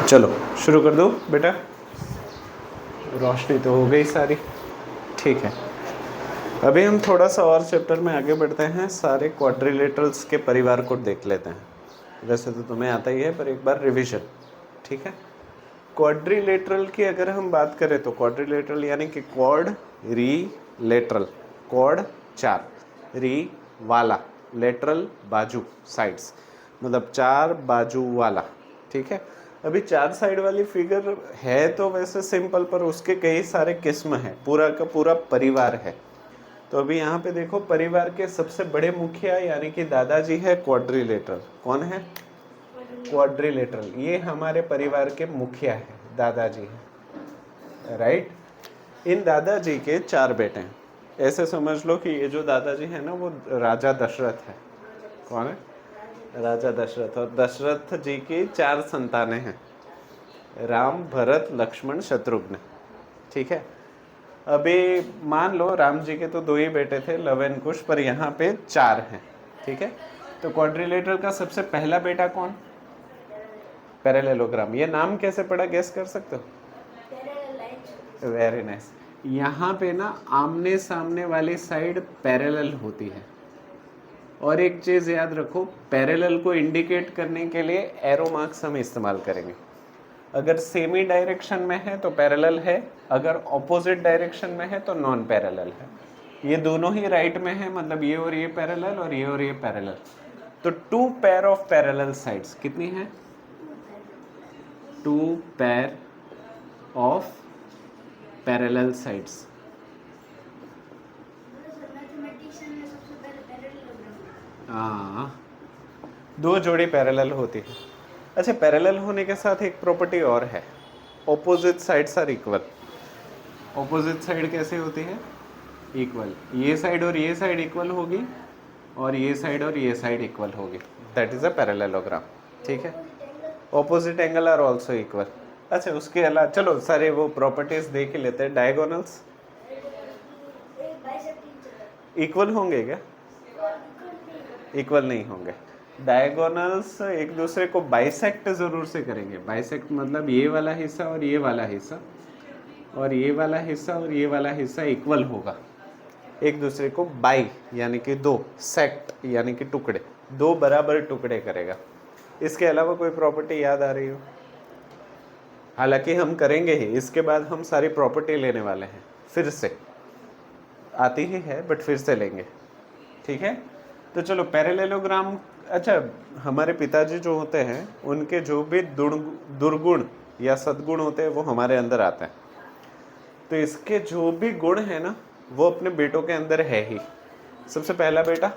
चलो शुरू कर दो बेटा। रोशनी तो हो गई सारी, ठीक है। अभी हम थोड़ा सा और चैप्टर में आगे बढ़ते हैं, सारे क्वाड्रिलेटरल्स के परिवार को देख लेते हैं। वैसे तो तुम्हें आता ही है पर एक बार रिवीजन, ठीक है। क्वाड्रिलेटरल की अगर हम बात करें तो क्वाड्रिलेटरल यानी कि क्वाड री लेटरल, क्वाड 4, री वाला, लेटरल बाजू साइड्स, मतलब 4 बाजू वाला, ठीक है। अभी 4 साइड वाली फिगर है तो वैसे सिंपल, पर उसके कई सारे किस्म हैं, पूरा का पूरा परिवार है। तो अभी यहाँ पे देखो, परिवार के सबसे बड़े मुखिया यानी कि दादाजी है क्वाड्रिलेटरल। कौन है? क्वाड्रिलेटरल, ये हमारे परिवार के मुखिया है, दादाजी है, राइट। इन दादाजी के 4 बेटे हैं। ऐसे समझ लो कि ये जो दादाजी है ना वो राजा दशरथ है। कौन है? राजा दशरथ। और दशरथ जी की 4 संतानें हैं, राम, भरत, लक्ष्मण, शत्रुघ्न, ठीक है। अभी मान लो राम जी के तो 2 ही बेटे थे, लव एंड कुश, पर यहाँ पे 4 हैं, ठीक है। तो क्वाड्रिलेटरल का सबसे पहला बेटा कौन? पैरेललोग्राम। ये नाम कैसे पड़ा, गेस कर सकते हो? Very nice. यहाँ पे ना आमने सामने वाली साइड पैरेलल होती है। और एक चीज़ याद रखो, पैरेलल को इंडिकेट करने के लिए एरो मार्क्स हम इस्तेमाल करेंगे। अगर सेमी डायरेक्शन में है तो पैरेलल है, अगर ऑपोजिट डायरेक्शन में है तो नॉन पैरेलल है। ये दोनों ही राइट में है, मतलब ये और ये पैरेलल और ये पैरेलल। तो 2 पेयर ऑफ पैरेलल साइड्स कितनी है? 2 पेयर ऑफ पैरेलल साइड्स। हाँ, 2 जोड़ी पैरेलल होती है। अच्छा, पैरेलल होने के साथ एक प्रॉपर्टी और है, opposite sides are equal. Opposite side कैसे होती है? इक्वल। ये साइड और ये साइड इक्वल होगी, और ये साइड और ये साइड इक्वल होगी, दैट इज अ पैरेललोग्राम, ठीक है। Opposite angle are also equal. अच्छा, उसके अलावा चलो सारे वो प्रॉपर्टीज देख ही लेते हैं। डायगोनल्स इक्वल होंगे क्या? इक्वल नहीं होंगे। डायगोनल्स एक दूसरे को बाइसेक्ट जरूर से करेंगे। बाइसेक्ट मतलब ये वाला हिस्सा और ये वाला हिस्सा, और ये वाला हिस्सा और ये वाला हिस्सा इक्वल होगा, एक दूसरे को बाई यानी कि 2, सेक्ट यानी कि टुकड़े, 2 बराबर टुकड़े करेगा। इसके अलावा कोई प्रॉपर्टी याद आ रही हो? हालांकि हम करेंगे ही, इसके बाद हम सारी प्रॉपर्टी लेने वाले हैं, फिर से आती ही है बट फिर से लेंगे, ठीक है। तो चलो पैरेललोग्राम। अच्छा, हमारे पिताजी जो होते हैं उनके जो भी दुर्गुण या सद्गुण होते हैं वो हमारे अंदर आते हैं। तो इसके जो भी गुण है ना वो अपने बेटों के अंदर है ही। सबसे पहला बेटा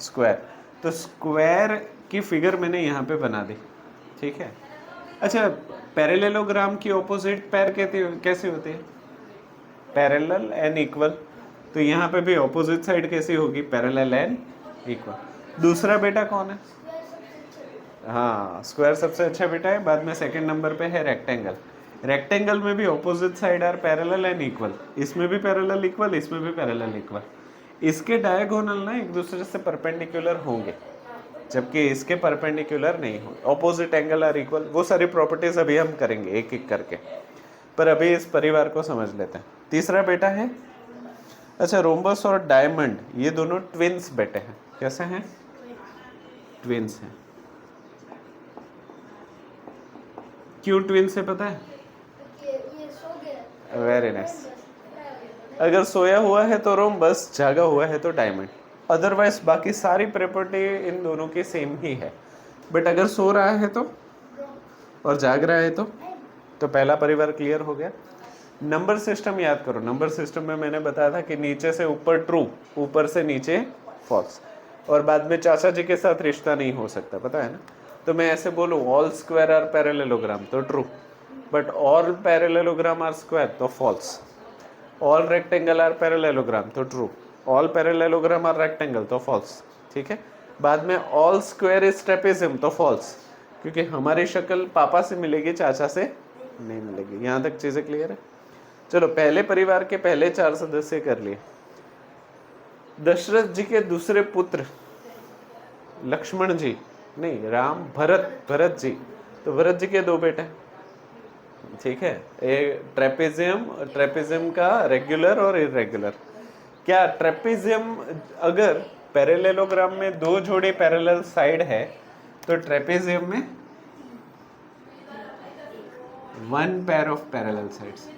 स्क्वायर, तो स्क्वायर की फिगर मैंने यहाँ पे बना दी, ठीक है। अच्छा, पैरेललोग्राम की ऑपोजिट पैर कैसे होती है? Parallel and equal. तो यहाँ पे भी ऑपोजिट साइड कैसी होगी? Parallel and equal. दूसरा बेटा कौन है? हाँ, स्क्वायर सबसे अच्छा बेटा है, बाद में सेकंड नंबर पे है रेक्टेंगल। रेक्टेंगल में भी opposite side are parallel and equal, इसमें भी पैरेलल इक्वल, इसमें भी पैरेलल इक्वल। इसके डायगोनल ना एक दूसरे से परपेंडिकुलर होंगे, जबकि इसके परपेंडिकुलर नहीं होंगे। ऑपोजिट एंगल आर इक्वल, वो सारी प्रॉपर्टीज अभी हम करेंगे एक एक करके, पर अभी इस परिवार को समझ लेते हैं। तीसरा बेटा है, अच्छा, रोम्बस और डायमंड, ये दोनों ट्विन्स बेटे हैं। कैसे हैं? ट्विन्स हैं। क्यों ट्विन्स है पता है? Very nice. अगर सोया हुआ है तो रोम्बस, जागा हुआ है तो डायमंड। अदरवाइज बाकी सारी प्रॉपर्टी इन दोनों की सेम ही है, बट अगर सो रहा है तो और जाग रहा है तो पहला परिवार क्लियर हो गया। नंबर सिस्टम याद करो। नंबर सिस्टम में मैंने बताया था कि नीचे से ऊपर ट्रू, ऊपर से नीचे फॉल्स, और बाद में चाचा जी के साथ रिश्ता नहीं हो सकता, पता है ना। तो मैं ऐसे बोलूँ, ऑल स्क्वायर आर पैरेललोग्राम तो true, but all parallelogram are square तो false. All rectangle are parallelogram तो true, all parallelogram are rectangle तो फॉल्स, ठीक है। बाद में ऑल स्क्वायर इज ट्रेपेजियम तो फॉल्स, क्योंकि हमारी शक्ल पापा से मिलेगी, चाचा से नहीं मिलेगी। यहाँ तक चीज़ें क्लियर है? चलो, पहले परिवार के पहले 4 सदस्य कर लिए। दशरथ जी के दूसरे पुत्र लक्ष्मण जी, नहीं, राम, भरत जी, तो भरत जी के दो बेटे, ठीक है। ट्रेपेजियम का रेगुलर और इरेगुलर। क्या ट्रेपेजियम अगर पैरेललोग्राम में दो जोड़े पैरेलल साइड है तो ट्रेपेजियम में one pair of parallel sides.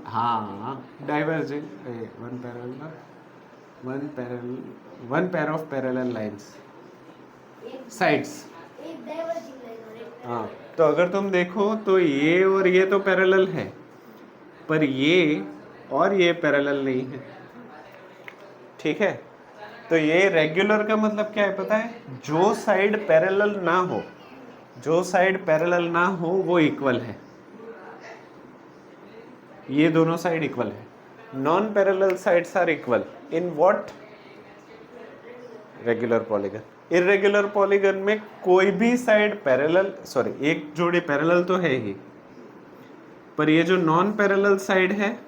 हाँ, diverging one pair of parallel lines sides. हाँ, तो अगर तुम देखो तो ये और ये तो पैरेलल है, पर ये और ये पैरेलल नहीं है, ठीक है। तो ये रेगुलर का मतलब क्या है पता है? जो साइड पैरेलल ना हो, जो साइड पैरेलल ना हो वो इक्वल है, ये दोनों साइड इक्वल है। Non parallel sides are equal in what? Regular polygon. Irregular polygon में कोई भी साइड पैरेलल, सॉरी एक जोड़ी पैरेलल तो है ही, पर ये जो नॉन पैरेलल साइड है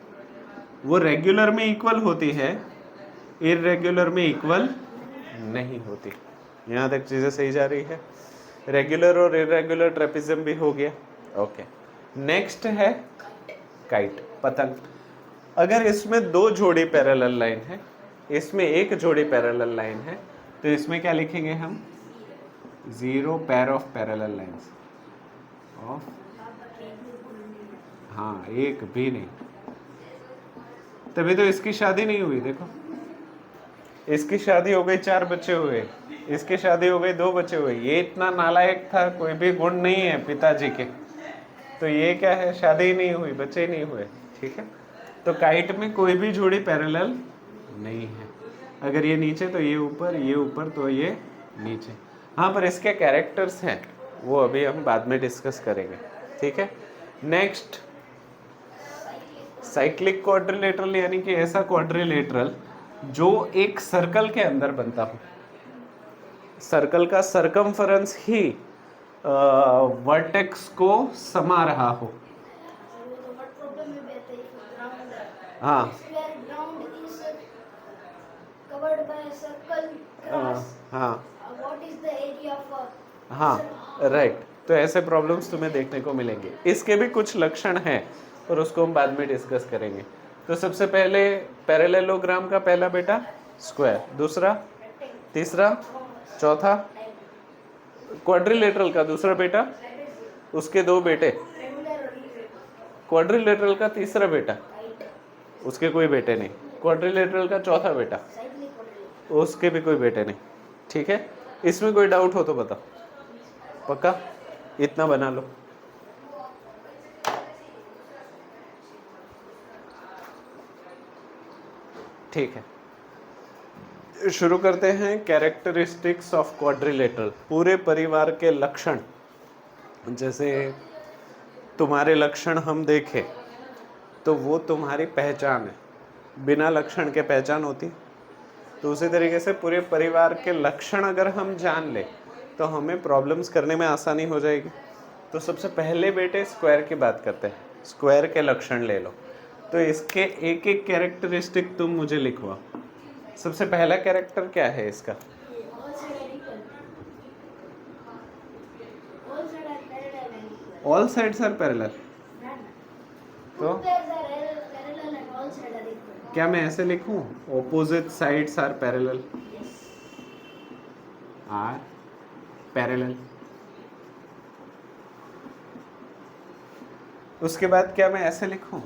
वो रेगुलर में इक्वल होती है, इरेगुलर में इक्वल नहीं होती। यहाँ तक चीजें सही जा रही है। रेगुलर और इरेगुलर ट्रेपेजियम भी हो गया। ओके, नेक्स्ट है काइट, पतंग। अगर इसमें दो जोड़ी पैरेलल लाइन है, इसमें एक जोड़ी पैरेलल लाइन है, तो इसमें क्या लिखेंगे हम? Zero pair of parallel lines of, हाँ एक भी नहीं। तभी तो इसकी शादी नहीं हुई। देखो, इसकी शादी हो गई, 4 बच्चे हुए, इसकी शादी हो गई, 2 बच्चे हुए। ये इतना नालायक था, कोई भी गुण नहीं है पिताजी के, तो ये क्या है? शादी ही नहीं हुई, बच्चे ही नहीं हुए, ठीक है। तो काइट में कोई भी जोड़ी पैरेलल नहीं है। अगर ये नीचे तो ये ऊपर, ये ऊपर तो ये नीचे। हाँ, पर इसके कैरेक्टर्स हैं, वो अभी हम बाद में डिस्कस करेंगे, ठीक है। नेक्स्ट, साइक्लिक क्वाड्रिलेटरल, यानी कि ऐसा क्वाड्रिलेटरल जो एक सर्कल के अंदर बनता हो। सर्कल का सरकमफरेंस ही वर्टेक्स को समा रहा हो। हाँ हाँ हाँ, राइट। तो ऐसे प्रॉब्लम्स तुम्हें देखने को मिलेंगे। इसके भी कुछ लक्षण हैं और उसको हम बाद में डिस्कस करेंगे। तो सबसे पहले पैरेललोग्राम का पहला बेटा स्क्वायर, दूसरा, तीसरा, चौथा। क्वाड्रिलेटरल का दूसरा बेटा, उसके 2 बेटे। क्वाड्रिलेटरल का तीसरा बेटा, उसके कोई बेटे नहीं। क्वाड्रिलेटरल का चौथा बेटा, उसके भी कोई बेटे नहीं, ठीक है। इसमें कोई डाउट हो तो बताओ, पक्का? इतना बना लो। ठीक है, शुरू करते हैं। कैरेक्टरिस्टिक्स ऑफ क्वाड्रिलेटरल, पूरे परिवार के लक्षण। जैसे तुम्हारे लक्षण हम देखें तो वो तुम्हारी पहचान है, बिना लक्षण के पहचान होती। तो उसी तरीके से पूरे परिवार के लक्षण अगर हम जान ले तो हमें प्रॉब्लम्स करने में आसानी हो जाएगी। तो सबसे पहले बेटे स्क्वायर की बात करते हैं। स्क्वायर के लक्षण ले लो, तो इसके एक एक कैरेक्टरिस्टिक तुम मुझे लिखवाओ। सबसे पहला कैरेक्टर क्या है इसका? All sides are parallel. तो क्या मैं ऐसे लिखूं? Opposite sides are parallel, are parallel. उसके बाद क्या मैं ऐसे लिखूं?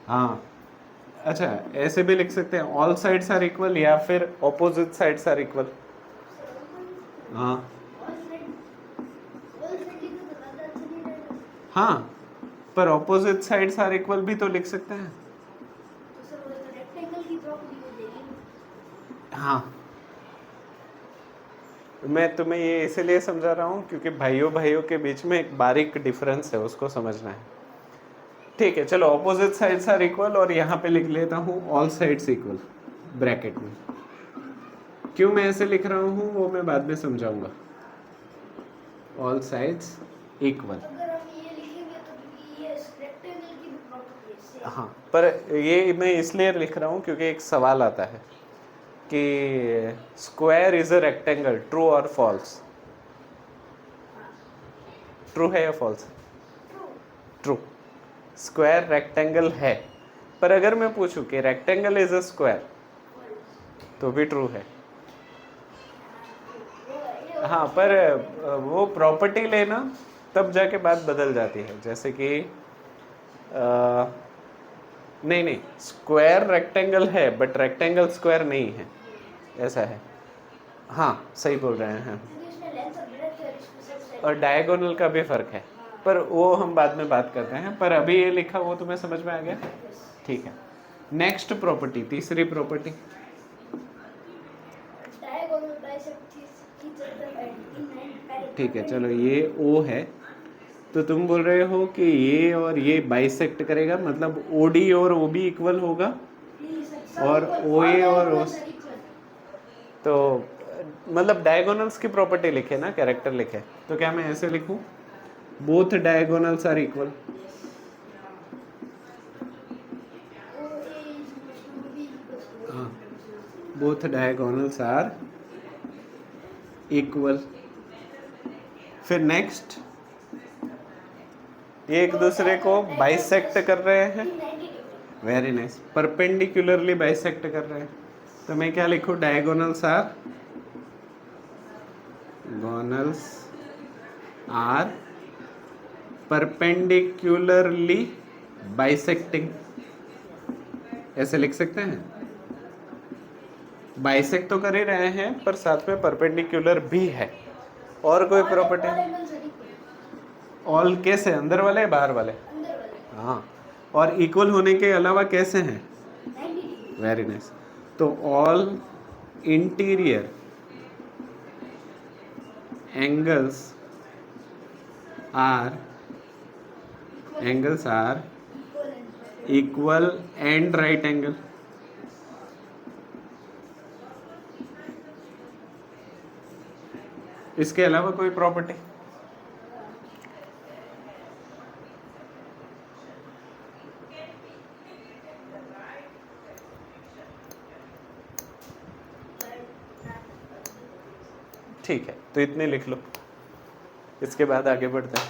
हाँ, अच्छा ऐसे भी लिख सकते हैं, ऑल साइड्स आर इक्वल, या फिर ऑपोजिट साइड्स आर इक्वल। हाँ हाँ, पर ऑपोजिट साइड्स आर इक्वल भी तो लिख सकते हैं। हाँ, मैं तुम्हें ये इसलिए समझा रहा हूँ क्योंकि भाइयों भाइयों के बीच में एक बारीक डिफरेंस है, उसको समझना है। ठीक है, चलो ऑपोजिट साइड्स आर इक्वल, और यहाँ पे लिख लेता हूँ ऑल साइड्स इक्वल ब्रैकेट में। क्यों मैं ऐसे लिख रहा हूँ वो मैं बाद में समझाऊंगा। ऑल साइड्स इक्वल, हाँ, पर ये मैं इसलिए लिख रहा हूँ क्योंकि एक सवाल आता है कि square is a rectangle, true और फॉल्स? ट्रू है या फॉल्स? ट्रू। स्क्वायर रेक्टेंगल है, पर अगर मैं पूछूं कि रेक्टेंगल इज अ स्क्वायर तो भी ट्रू है। हाँ, पर वो प्रॉपर्टी लेना तब जाके बात बदल जाती है। जैसे कि नहीं नहीं, स्क्वायर रेक्टेंगल है बट रेक्टेंगल स्क्वायर नहीं है, ऐसा है। हाँ, सही बोल रहे हैं। और डायगोनल का भी फर्क है, पर वो हम बाद में बात करते हैं। पर अभी ये लिखा वो तुम्हें समझ में आ गया? ठीक है। नेक्स्ट प्रॉपर्टी, तीसरी प्रॉपर्टी। ठीक है, चलो ये ओ है, तो तुम बोल रहे हो कि ये और ये बाइसेक्ट करेगा, मतलब ओडी और ओबी इक्वल होगा और ओ ए और ओ, तो मतलब डायगोनल्स की प्रॉपर्टी लिखे ना, कैरेक्टर लिखे, तो क्या मैं ऐसे लिखूं, बोथ डायगोनल्स आर इक्वल? हाँ, बोथ डायगोनल्स आर इक्वल। फिर नेक्स्ट, ये एक दूसरे को बाइसेक्ट कर रहे हैं। वेरी नाइस, परपेंडिकुलरली बाइसेक्ट कर रहे हैं, तो मैं क्या लिखूं, डायगोनल्स आर परपेंडिकुलरली बाइसेक्टिंग, ऐसे लिख सकते हैं। बाइसेक्ट तो कर ही रहे हैं पर साथ में परपेंडिकुलर भी है। और कोई प्रॉपर्टी? ऑल कैसे, अंदर वाले बाहर वाले? हाँ, और इक्वल होने के अलावा कैसे हैं? वेरी नाइस, तो all interior angles are equal and right angle. इसके अलावा कोई प्रॉपर्टी? ठीक है, तो इतने लिख लो, इसके बाद आगे बढ़ते हैं।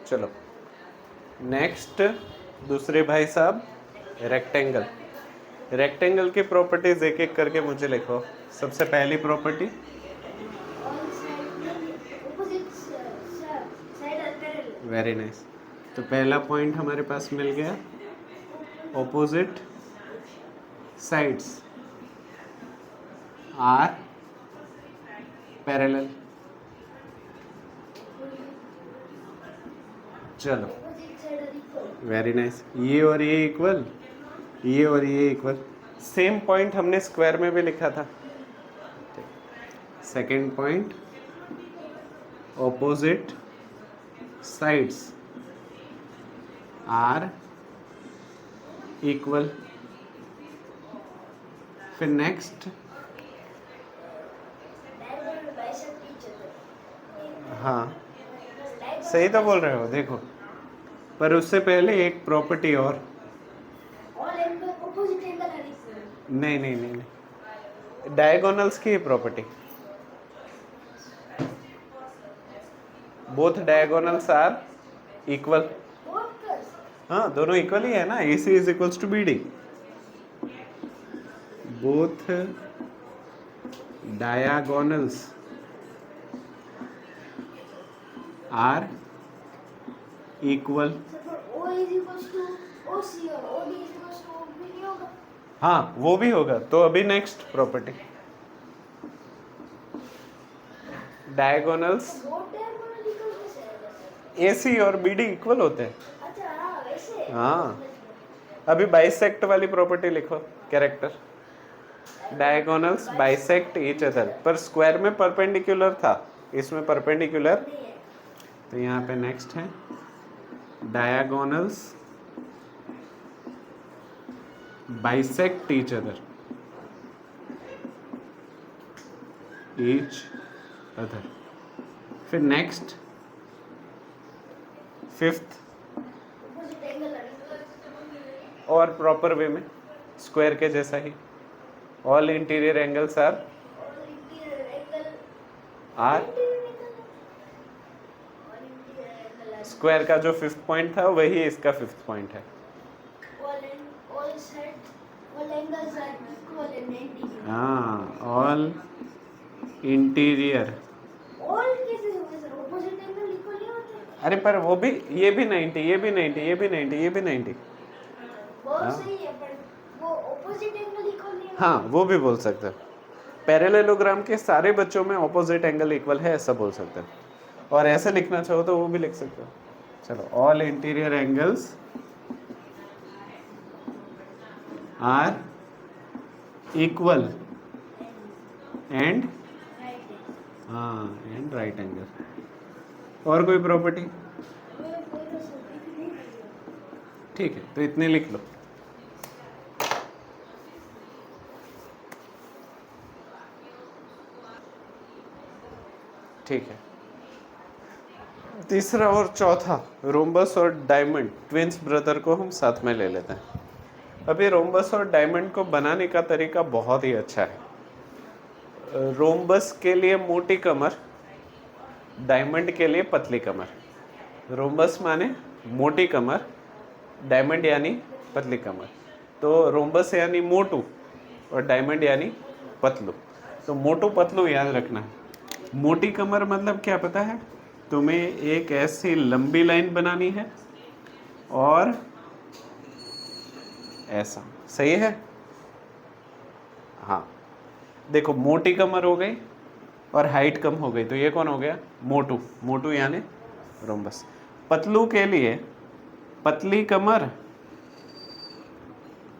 चलो नेक्स्ट, दूसरे भाई साहब, रेक्टेंगल। रेक्टेंगल की प्रॉपर्टीज एक एक करके मुझे लिखो। सबसे पहली प्रॉपर्टी, वेरी नाइस, तो पहला पॉइंट हमारे पास मिल गया, ऑपोजिट साइड्स आर पैरेलल। चलो वेरी नाइस, ये और ये इक्वल, ये और ये इक्वल। सेम पॉइंट हमने स्क्वायर में भी लिखा था। Second point, opposite sides are equal. फिर नेक्स्ट, हाँ सही तो बोल रहे हो, देखो, पर उससे पहले एक प्रॉपर्टी और। नहीं नहीं नहीं, नहीं, डायगोनल्स की property, both diagonals are equal. हाँ, दोनों इक्वल ही है ना, A C is equals to B D. Both diagonals are equal. हाँ, वो भी होगा। तो अभी next property, diagonals A C और बी डी इक्वल होते हैं। हाँ, अभी बाइसेक्ट वाली प्रॉपर्टी लिखो, character, diagonals bisect each other, पर स्क्वायर में परपेंडिकुलर था, इसमें परपेंडिकुलर, तो यहाँ पे नेक्स्ट है diagonals bisect each other, each other. फिर नेक्स्ट, फिफ्थ और प्रॉपर वे में स्क्वायर के जैसा ही, all interior angles are square का जो फिफ्थ पॉइंट था वही इसका फिफ्थ पॉइंट है। हाँ, ऑल इंटीरियर। अरे पर वो भी, ये भी 90, ये भी 90, ये भी 90, ये भी 90। हाँ, वो भी बोल सकते हैं। पैरेललोग्राम के सारे बच्चों में ऑपोजिट एंगल इक्वल है ऐसा बोल सकते हैं। और ऐसे लिखना चाहो तो वो भी लिख सकते हो। चलो, all interior angles are equal and and right angle. और कोई प्रॉपर्टी? ठीक है, तो इतने लिख लो। ठीक है, तीसरा और चौथा, रोम्बस और डायमंड ट्विंस ब्रदर को हम साथ में ले लेते हैं। अभी रोम्बस और डायमंड को बनाने का तरीका बहुत ही अच्छा है। रोम्बस के लिए मोटी कमर, डायमंड के लिए पतली कमर। रोम्बस माने मोटी कमर, डायमंड यानी पतली कमर। तो रोम्बस यानी मोटू और डायमंड यानी पतलू। तो मोटू पतलू याद रखना है। मोटी कमर मतलब क्या पता है तुम्हें? एक ऐसी लंबी लाइन बनानी है और ऐसा, सही है? हाँ, देखो मोटी कमर हो गई और हाइट कम हो गई, तो ये कौन हो गया? मोटू। मोटू यानी रोम्बस। पतलू के लिए पतली कमर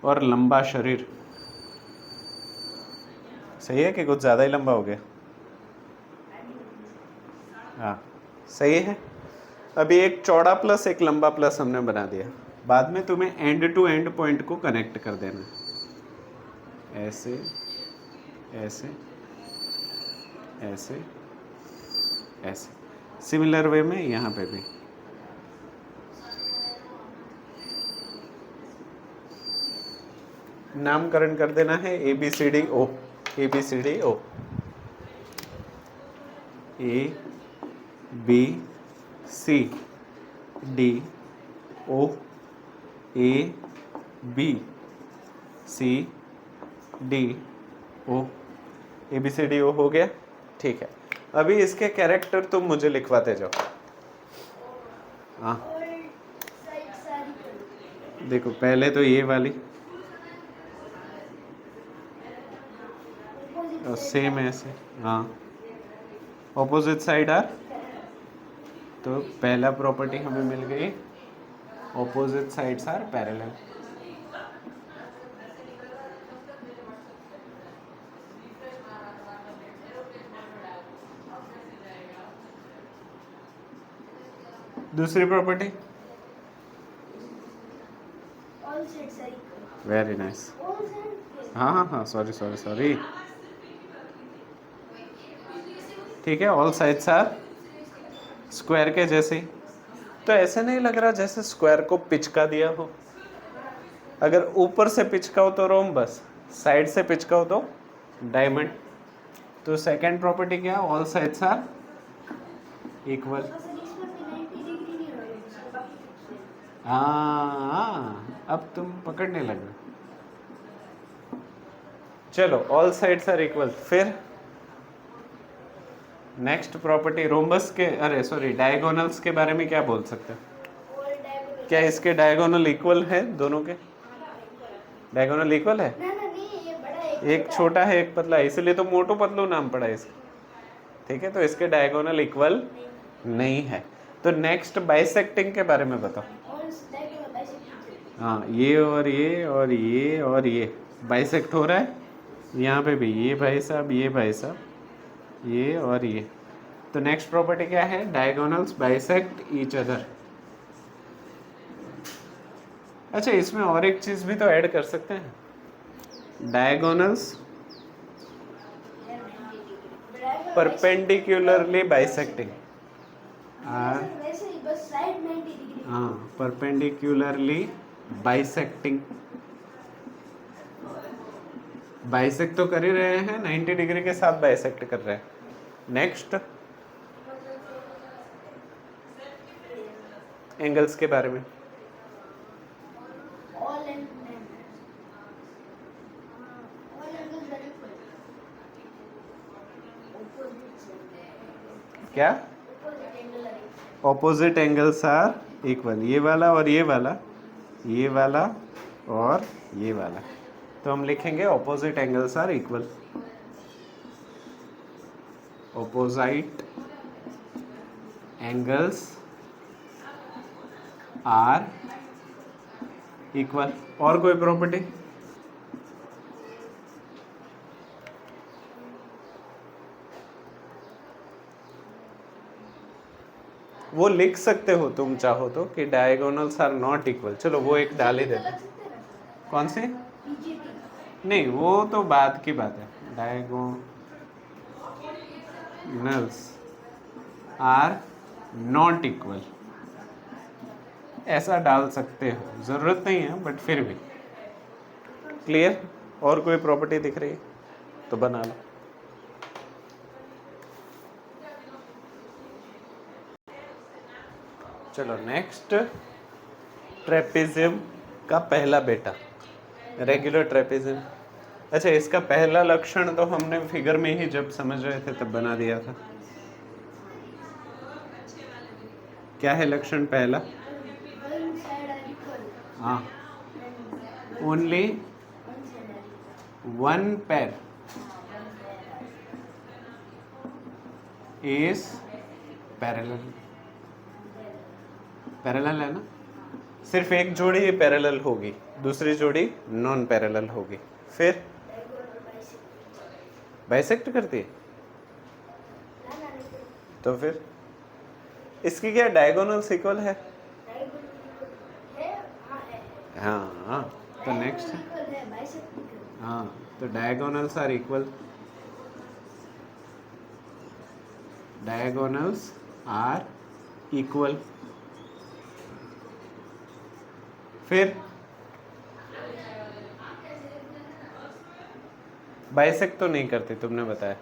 और लंबा शरीर। सही है कि कुछ ज़्यादा ही लंबा हो गया? हाँ, सही है। अभी एक चौड़ा प्लस एक लंबा प्लस हमने बना दिया। बाद में तुम्हें एंड टू एंड पॉइंट को कनेक्ट कर देना है। ऐसे ऐसे ऐसे ऐसे। सिमिलर वे में यहाँ पे भी। नामकरण कर देना है ABCD O, ABCD O, ABCD O, ABCD O, ABCD O हो गया। ठीक है, अभी इसके कैरेक्टर तुम मुझे लिखवाते जाओ। हाँ, देखो पहले तो ये वाली और सेम ऐसे। हाँ, ऑपोजिट साइड आर, तो पहला प्रॉपर्टी हमें मिल गई, ऑपोजिट साइड्स आर पैरेलल। दूसरी प्रॉपर्टी, वेरी नाइस। हाँ हाँ हाँ, सॉरी सॉरी सॉरी। ठीक है, ऑल साइड्स आर स्क्वायर के जैसे ही। तो ऐसे नहीं लग रहा जैसे स्क्वायर को पिचका दिया हो? अगर ऊपर से पिचका हो तो रोम्बस, साइड से पिचका हो तो डायमंड। तो सेकंड प्रॉपर्टी क्या? All sides are equal. हाँ, अब तुम पकड़ने लगे। चलो, ऑल साइड्स आर इक्वल। फिर नेक्स्ट प्रॉपर्टी रोम्बस के, अरे सॉरी, डायगोनल्स के बारे में क्या बोल सकते हैं? क्या इसके डायगोनल इक्वल है? दोनों के डायगोनल इक्वल है? एक छोटा है एक पतला है, इसलिए तो मोटू पतलू नाम पड़ा है इसका। ठीक है, तो इसके डायगोनल इक्वल नहीं है। तो नेक्स्ट बाइसेक्टिंग के बारे में बताओ। हाँ, ये और ये और ये और ये बाइसेक्ट हो रहा है। यहाँ पे भी ये भाई साहब, ये भाई साहब, ये और ये। तो नेक्स्ट प्रॉपर्टी क्या है? Diagonals bisect each other. अच्छा, इसमें और एक चीज भी तो ऐड कर सकते हैं, डायगोनल्स परपेंडिकुलरली बाइसेक्टिंग आर हाँ, परपेंडिकुलरली बाइसेक्टिंग। बाइसेक्ट तो कर ही रहे हैं, 90 डिग्री के साथ बाइसेक्ट कर रहे हैं। नेक्स्ट, एंगल्स के बारे में। क्या? ऑपोजिट एंगल्स आर इक्वल, ये वाला और ये वाला, ये वाला और ये वाला, तो हम लिखेंगे opposite angles are equal. Opposite angles are equal. और कोई प्रॉपर्टी? वो लिख सकते हो तुम चाहो तो कि डायगोनल्स आर नॉट इक्वल। चलो वो एक डाल ही देते। कौन सी? नहीं, वो तो बाद की बात है। डायगोनल्स आर नॉट इक्वल, ऐसा डाल सकते हो, जरूरत नहीं है बट फिर भी। क्लियर? और कोई प्रॉपर्टी दिख रही है तो बना लो। चलो नेक्स्ट, ट्रेपेजियम का पहला बेटा, रेगुलर ट्रेपेजियम। अच्छा, इसका पहला लक्षण तो हमने फिगर में ही जब समझ रहे थे तब बना दिया था। क्या है लक्षण पहला? हाँ, ओनली वन पेर इज पैरेलल। पैरेलल है ना, सिर्फ एक जोड़ी पैरेलल होगी, दूसरी जोड़ी नॉन पैरेलल होगी। फिर बाइसेक्ट करती है, तो फिर इसकी क्या डायगोनल्स इक्वल है? हाँ, तो नेक्स्ट है, हाँ, तो diagonals are equal. Diagonals are equal. फिर बाइसेक्ट तो नहीं करते तुमने बताया,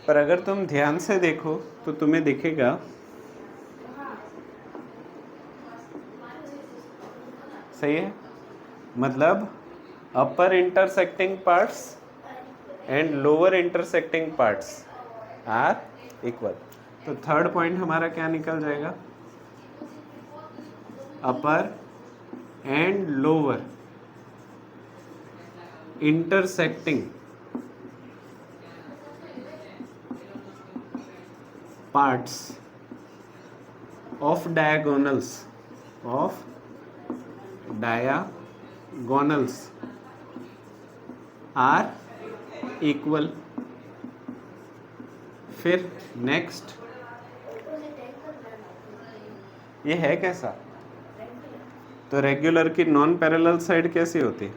पर अगर तुम ध्यान से देखो तो तुम्हें दिखेगा सही है, मतलब upper intersecting parts and lower intersecting parts are equal. तो थर्ड पॉइंट हमारा क्या निकल जाएगा? Upper and lower intersecting parts of diagonals are equal. फिर नेक्स्ट, ये है कैसा? तो रेगुलर की नॉन पैरेलल साइड कैसी होती है?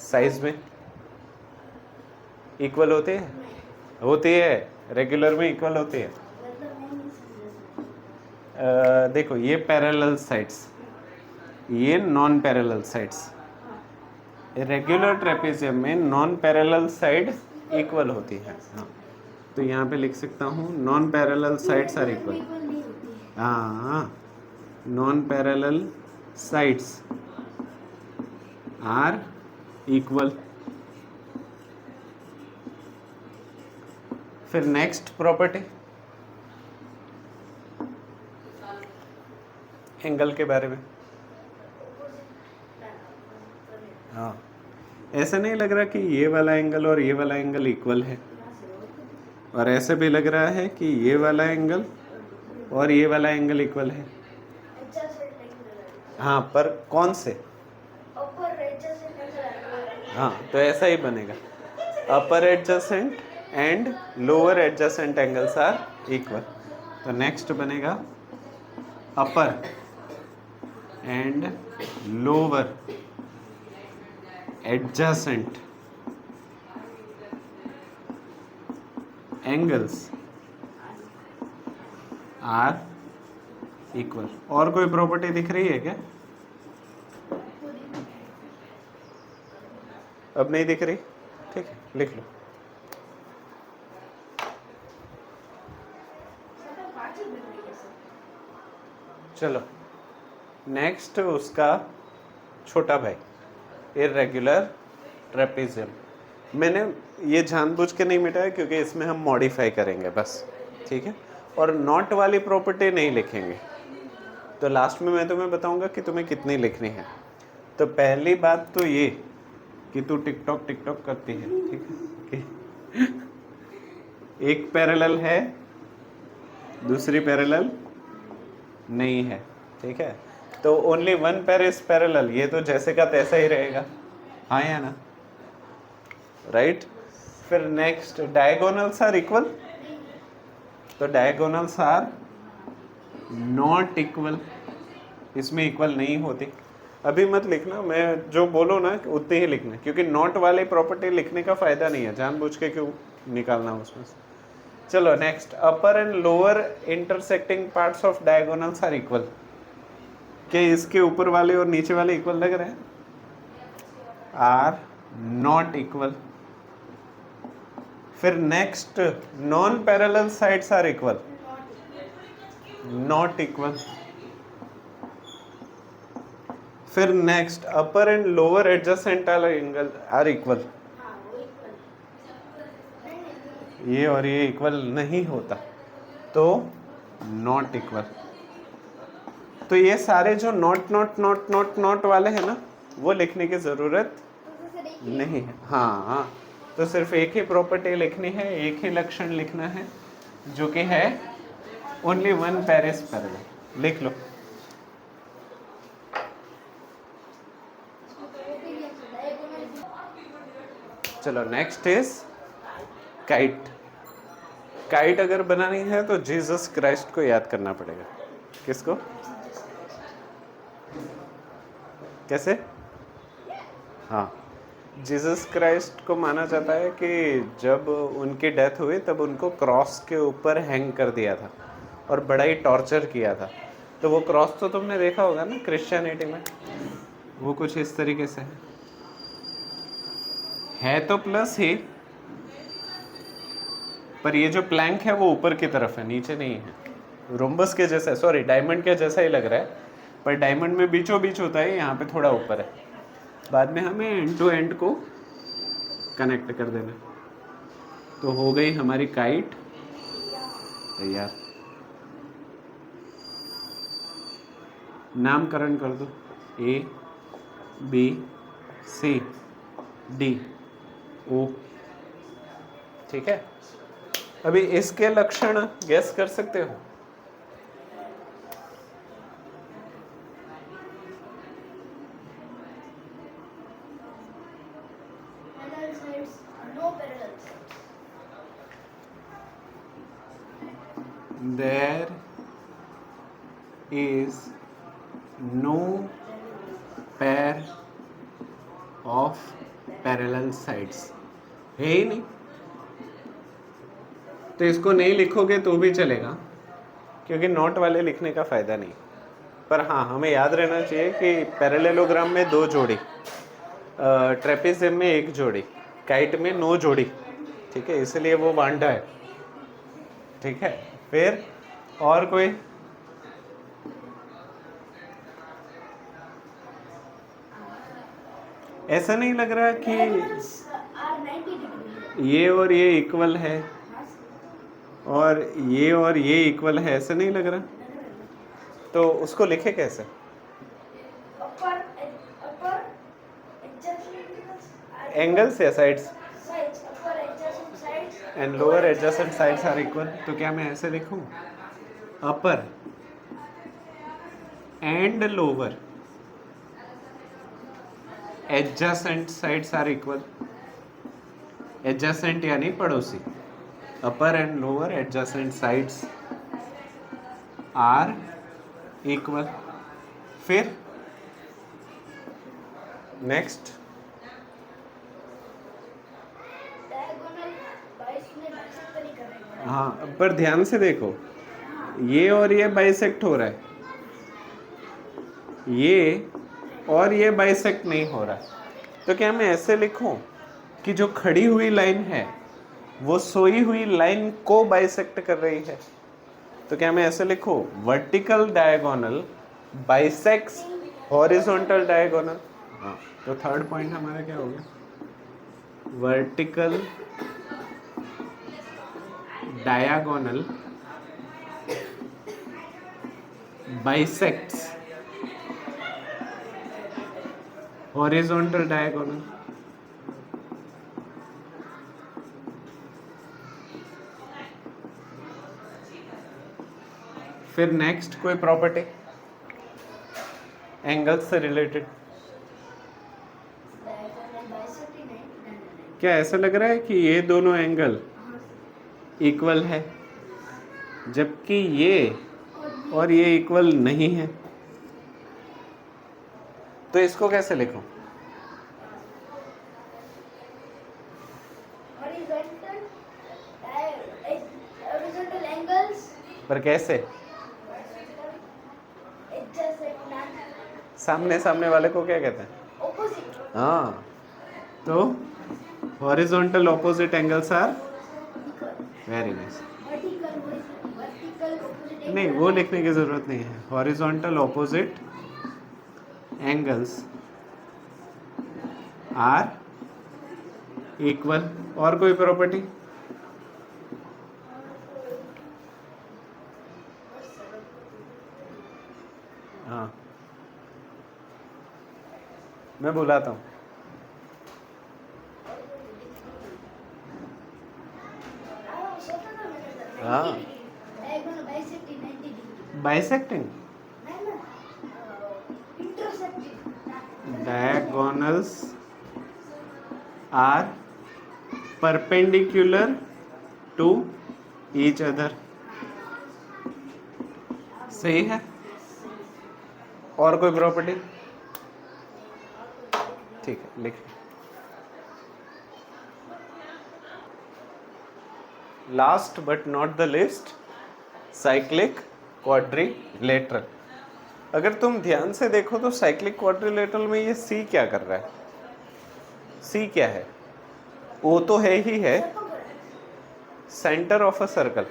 साइज में इक्वल होती है, रेगुलर में इक्वल होती है। देखो, ये पैरेलल साइड्स, ये non parallel sides. Regular trapezium में नॉन पैरेलल साइड इक्वल होती है। हाँ, तो यहाँ पे लिख सकता हूँ non parallel sides are equal. हाँ, non parallel sides are equal. फिर नेक्स्ट प्रॉपर्टी, एंगल के बारे में। हाँ, ऐसा नहीं लग रहा कि ये वाला एंगल और ये वाला एंगल इक्वल है, और ऐसे भी लग रहा है कि ये वाला एंगल और ये वाला एंगल इक्वल है। हाँ, पर कौन से? हाँ, तो ऐसा ही बनेगा, upper adjacent and lower adjacent angles are equal. तो नेक्स्ट बनेगा upper and lower adjacent angles are equal. और कोई प्रॉपर्टी दिख रही है क्या? अब नहीं दिख रही? ठीक है, लिख लो। चलो नेक्स्ट उसका छोटा भाई, इर्रेगुलर ट्रेपेजियम। मैंने ये जानबूझ के नहीं मिटाया क्योंकि इसमें हम मॉडिफाई करेंगे बस, ठीक है। और नॉट वाली प्रॉपर्टी नहीं लिखेंगे, तो लास्ट में मैं तुम्हें बताऊंगा कि तुम्हें कितनी लिखनी है। तो पहली बात तो ये कि तू टिकटॉक करती है, ठीक है कि एक पैरेलल है, दूसरी पैरेलल नहीं है, ठीक है। तो only one pair is parallel, ये तो जैसे का तैसा ही रहेगा, हाँ या ना, राइट। फिर नेक्स्ट डायगोनल्स आर इक्वल, तो डायगोनल्स आर नॉट इक्वल, इसमें इक्वल नहीं होती। अभी मत लिखना, मैं जो बोलो ना उतनी ही लिखना, क्योंकि नॉट वाली प्रॉपर्टी लिखने का फायदा नहीं है, जानबूझ के क्यों निकालना उसमें से। चलो next, upper and lower intersecting parts of diagonals are equal. क्या इसके ऊपर वाले और नीचे वाले इक्वल लग रहे हैं? Are not equal. फिर next, non parallel sides are equal, not equal. फिर next, upper and lower adjacent angle are equal, ये और ये इक्वल नहीं होता, तो नॉट इक्वल। तो ये सारे जो not not not not not वाले हैं ना, वो लिखने की जरूरत नहीं है। हाँ हाँ, तो सिर्फ एक ही प्रॉपर्टी लिखनी है, एक ही लक्षण लिखना है, जो कि है only one pair is parallel. लिख लो। चलो नेक्स्ट इज काइट। काइट अगर बनानी है तो जीसस क्राइस्ट को याद करना पड़ेगा। किसको? कैसे? हाँ, जीसस क्राइस्ट को माना जाता है कि जब उनकी डेथ हुई तब उनको क्रॉस के ऊपर हैंग कर दिया था और बड़ा ही टॉर्चर किया था। तो वो क्रॉस तो तुमने देखा होगा ना क्रिश्चियनिटी में, वो कुछ इस तरीके से है तो प्लस ही, पर ये जो प्लैंक है वो ऊपर की तरफ है, नीचे नहीं है। रोम्बस के जैसा, सॉरी डायमंड के जैसा ही लग रहा है, पर डायमंड में बीचों बीच होता है, यहाँ पे थोड़ा ऊपर है। बाद में हमें एंड टू एंड को कनेक्ट कर देना। तो हो गई हमारी काइट तैयार। नामकरण कर दो, A B C D O, ठीक है। अभी इसके लक्षण गैस कर सकते हो? There is no pair of parallel sides, है ही नहीं। तो इसको नहीं लिखोगे तो भी चलेगा, क्योंकि नॉट वाले लिखने का फायदा नहीं। पर हाँ, हमें याद रहना चाहिए कि पैरेललोग्राम में 2 जोड़ी, ट्रेपेजियम में 1 जोड़ी, काइट में 9 जोड़ी, ठीक है, इसलिए वो वांडा है, ठीक है। फिर और कोई? ऐसा नहीं लग रहा कि ये और ये इक्वल है और ये इक्वल है, ऐसा नहीं लग रहा? तो उसको लिखे कैसे? एंगल्स या sides? And lower adjacent sides are equal. तो क्या मैं ऐसे लिखूं? Upper and lower adjacent sides are equal. Adjacent यानी पड़ोसी, upper and lower adjacent sides are equal. फिर नेक्स्ट, हाँ, पर ध्यान से देखो, ये और ये बाइसेक्ट हो रहा है, ये और ये बाइसेक्ट नहीं हो रहा। तो क्या मैं ऐसे लिखूं कि जो खड़ी हुई लाइन है वो सोई हुई लाइन को बाइसेक्ट कर रही है? तो क्या मैं ऐसे लिखूं, vertical diagonal bisects horizontal diagonal? हाँ, तो थर्ड पॉइंट हमारा क्या हो गया, vertical diagonal bisects horizontal diagonal. फिर नेक्स्ट कोई प्रॉपर्टी एंगल से रिलेटेड। क्या ऐसा लग रहा है कि ये दोनों एंगल इक्वल है जबकि ये और ये इक्वल नहीं है? तो इसको कैसे लिखूं? पर कैसे? सामने सामने वाले को क्या कहते हैं? हाँ, तो horizontal opposite angles are very nice. नहीं, वो लिखने की जरूरत नहीं है। Horizontal opposite angles are equal. और कोई प्रॉपर्टी? हाँ, मैं बुलाता हूँ। हाँ, bisecting diagonals are perpendicular to each other। सही है। और कोई प्रॉपर्टी? ठीक है, लिख। Last but not the list, cyclic quadrilateral. अगर तुम ध्यान से देखो तो साइक्लिक क्वाड्रिलेटरल में ये सी क्या कर रहा है? सी क्या है? ओ तो है ही है, सेंटर ऑफ अ सर्कल।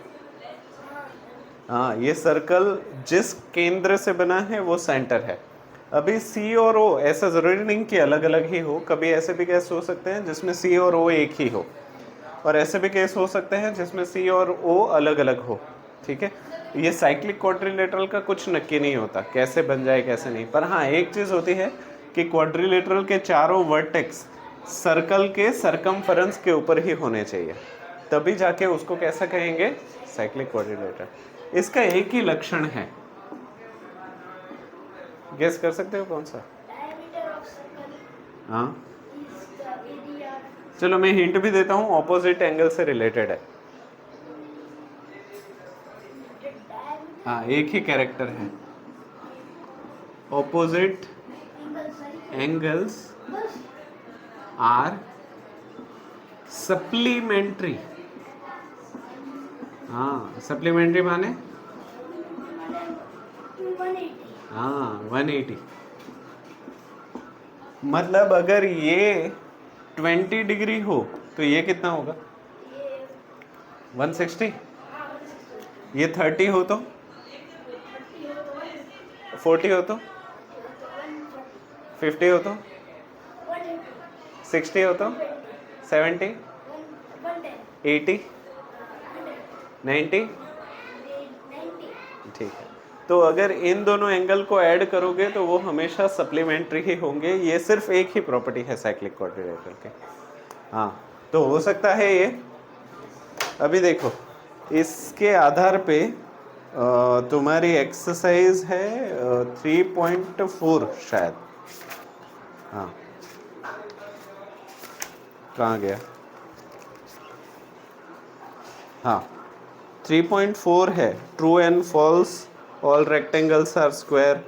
हाँ, ये सर्कल जिस केंद्र से बना है वो सेंटर है। अभी सी और ओ ऐसा जरूरी नहीं कि अलग अलग ही हो, कभी ऐसे भी केस हो सकते हैं जिसमें सी और ओ एक ही हो, और ऐसे भी केस हो सकते हैं जिसमें सी और ओ अलग अलग हो। ठीक है, ये साइक्लिक क्वाड्रिलेटरल का कुछ नक्की नहीं होता कैसे बन जाए कैसे नहीं। पर हाँ, एक चीज़ होती है कि क्वाड्रिलेटरल के चारों वर्टेक्स सर्कल के सरकमफेरेंस के ऊपर ही होने चाहिए, तभी जाके उसको कैसा कहेंगे, साइक्लिक क्वाड्रिलेटरल। इसका एक ही लक्षण है, गेस कर सकते हो कौन सा? हाँ, चलो मैं हिंट भी देता हूँ, ऑपोजिट एंगल से रिलेटेड है। हाँ, एक ही कैरेक्टर है, ऑपोजिट एंगल्स आर सप्लीमेंट्री। हाँ, सप्लीमेंट्री माने हाँ 180। मतलब अगर ये 20 डिग्री हो तो ये कितना होगा? 160। ये 30 हो तो 40 हो तो 50 हो तो 60 हो तो 70 80 90। ठीक है, तो अगर इन दोनों एंगल को ऐड करोगे तो वो हमेशा सप्लीमेंट्री ही होंगे। ये सिर्फ एक ही प्रॉपर्टी है साइक्लिक क्वाड्रिलेटरल के। हाँ, तो हो सकता है ये, अभी देखो इसके आधार पे तुम्हारी एक्सरसाइज है 3.4 शायद। हाँ, कहाँ गया? हाँ, 3.4 है, true and false, all rectangles are square,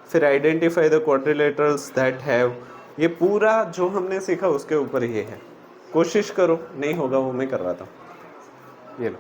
फिर identify the quadrilaterals that have. ये पूरा जो हमने सीखा उसके ऊपर ये है। कोशिश करो, नहीं होगा वो मैं करवाता हूँ। ये लो।